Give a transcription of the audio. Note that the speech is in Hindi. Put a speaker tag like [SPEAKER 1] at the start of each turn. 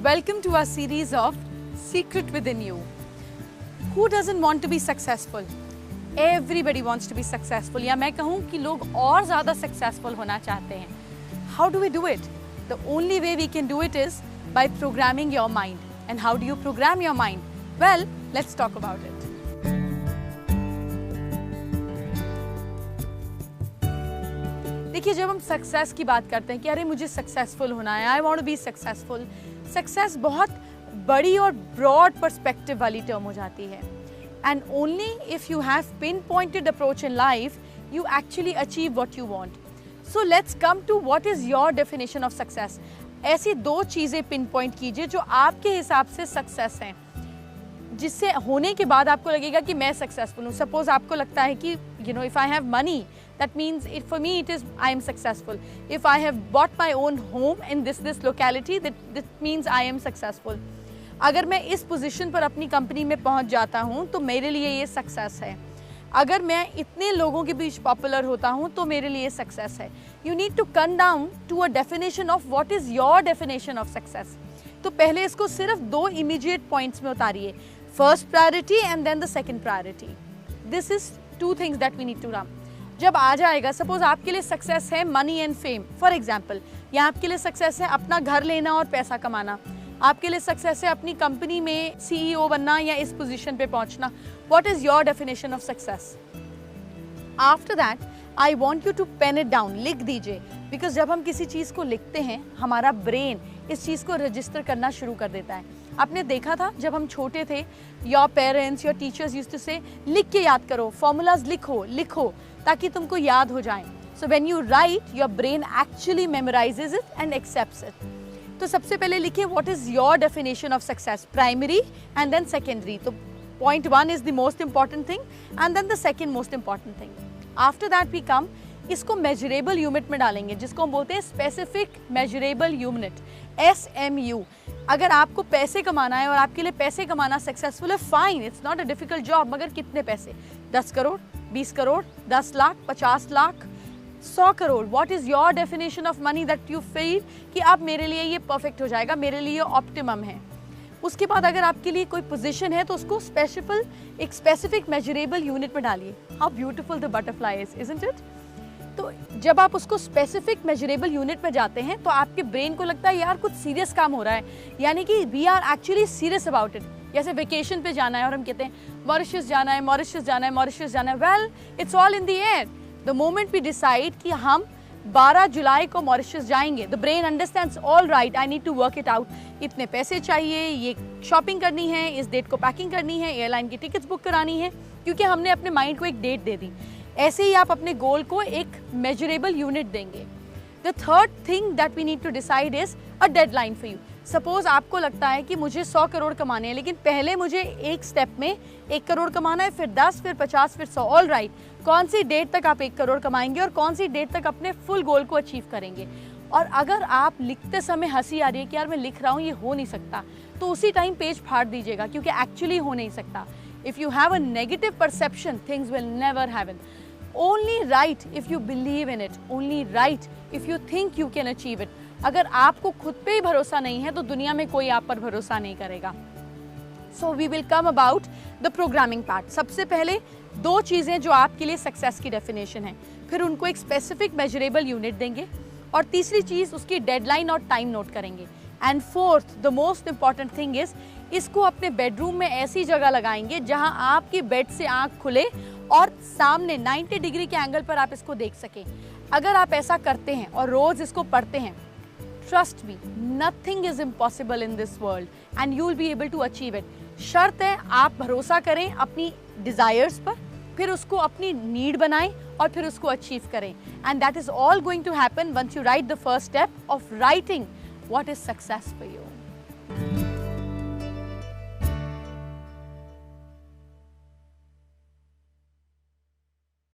[SPEAKER 1] Welcome to our series of Secret Within You. Who doesn't want to be successful? Everybody wants to be successful. या मैं कहूँ कि लोग और ज़्यादा successful होना चाहते हैं. How do we do it? The only way we can do it is by programming your mind. And how do you program your mind? Well, let's talk about it. देखिए, जब हम सक्सेस की बात करते हैं कि अरे मुझे सक्सेसफुल होना है, I want to be successful, success बहुत बड़ी और ब्रॉड पर्सपेक्टिव वाली टर्म हो जाती है. And only if you have pinpointed approach in life you actually achieve what you want. So let's come to what is your definition of success. ऐसी दो चीज़ें पिन पॉइंट कीजिए जो आपके हिसाब से सक्सेस हैं, जिससे होने के बाद आपको लगेगा कि मैं सक्सेसफुल हूँ. सपोज आपको लगता है कि if I have money, that means for me it is I am successful. If I have bought my own home in this locality, that means I am successful. अगर मैं इस पोजीशन पर अपनी कंपनी में पहुंच जाता हूं तो मेरे लिए ये सक्सेस है. अगर मैं इतने लोगों के बीच पॉपुलर होता हूं तो मेरे लिए सक्सेस है. You need to come down to a definition of what is your definition of success. तो पहले इसको सिर्फ दो इमीडिएट पॉइंट्स में उतारिए. First priority and then the second priority. This is two things that we need to do. जब आ जाएगा, सपोज आपके लिए सक्सेस है money and fame for example, या आपके लिए सक्सेस है अपना घर लेना और पैसा कमाना, आपके लिए सक्सेस है अपनी कंपनी में CEO बनना या इस पोजीशन पे पहुंचना. What is your definition of success? After that I want you to pen it down. लिख दीजिए, बिकॉज जब हम किसी चीज़ को लिखते हैं हमारा ब्रेन इस चीज़ को रजिस्टर करना शुरू कर देता है. आपने देखा था जब हम छोटे थे, your parents your teachers used to say लिख के याद करो, फॉर्मूलाज लिखो ताकि तुमको याद हो जाए. So when you write your brain actually memorises it and accepts it. तो सबसे पहले लिखिए what is your definition of success, primary and then secondary. तो point 1 is the most important thing and then the second most important thing. After that we come, इसको मेजरेबल यूनिट में डालेंगे जिसको हम बोलते हैं स्पेसिफिक मेजरेबल यूनिट, SMU. अगर आपको पैसे कमाना है और आपके लिए पैसे कमाना सक्सेसफुल है, fine, it's not a difficult job. मगर कितने पैसे? 10 crore, 20 crore, 10 lakh, 50 lakh, 100 crore. What is your definition of money that you feel कि अब मेरे लिए ये परफेक्ट हो जाएगा, मेरे लिए ये ऑप्टिमम है. उसके बाद अगर आपके लिए कोई पोजीशन है तो उसको एक स्पेसिफिक मेजरेबल यूनिट में डालिए. How beautiful the butterfly is, isn't it? तो जब आप उसको स्पेसिफिक मेजरेबल यूनिट में जाते हैं तो आपके ब्रेन को लगता है यार कुछ सीरियस काम हो रहा है, यानी कि we are actually serious about it. जैसे वेकेशन पे जाना है और हम कहते हैं मॉरिशस जाना है, मॉरिशस जाना है, मॉरिशस जाना है. Well, it's all in the air. The moment we decide कि हम 12 जुलाई को मॉरिशस जाएंगे, the brain understands all right, I need to work it out. इतने पैसे चाहिए, ये शॉपिंग करनी है, इस डेट को पैकिंग करनी है, एयरलाइन की टिकट्स बुक करानी है, क्योंकि हमने अपने माइंड को एक डेट दे दी. ऐसे ही आप अपने गोल को एक मेजरेबल यूनिट देंगे. The third thing that we need to decide is a deadline for you. Suppose आपको लगता है कि मुझे 100 करोड़ कमाने हैं, लेकिन पहले मुझे एक स्टेप में 1 करोड़ कमाना है, फिर 10, फिर 50, फिर 100. ऑल राइट, कौन सी डेट तक आप 1 करोड़ कमाएंगे और कौन सी डेट तक अपने फुल गोल को अचीव करेंगे? और अगर आप लिखते समय हंसी आ रही है कि यार मैं लिख रहा हूँ ये हो नहीं सकता, तो उसी टाइम पेज फाड़ दीजिएगा, क्योंकि एक्चुअली हो नहीं सकता. If you have a negative perception, things will never happen. Only write if you believe in it. Only write if you think you can achieve it. अगर आपको खुद पे ही भरोसा नहीं है तो दुनिया में कोई आप पर भरोसा नहीं करेगा. So we will come about the programming part. सबसे पहले दो चीज़ें जो आपके लिए सक्सेस की डेफिनेशन है, फिर उनको एक स्पेसिफिक मेजरेबल यूनिट देंगे, और तीसरी चीज़ उसकी डेडलाइन और टाइम नोट करेंगे. And fourth, the most important thing is, इसको अपने बेडरूम में ऐसी जगह लगाएंगे जहां आपकी बेड से आंख खुले और सामने 90 डिग्री के एंगल पर आप इसको देख सकें. अगर आप ऐसा करते हैं और रोज इसको पढ़ते हैं, trust me, nothing is impossible in this world and you will be able to achieve it. शर्त है आप भरोसा करें अपनी डिजायर्स पर, फिर उसको अपनी नीड बनाएं और फिर उसको अचीव करें. And that is all going to happen once you write the first step of writing what is success for you.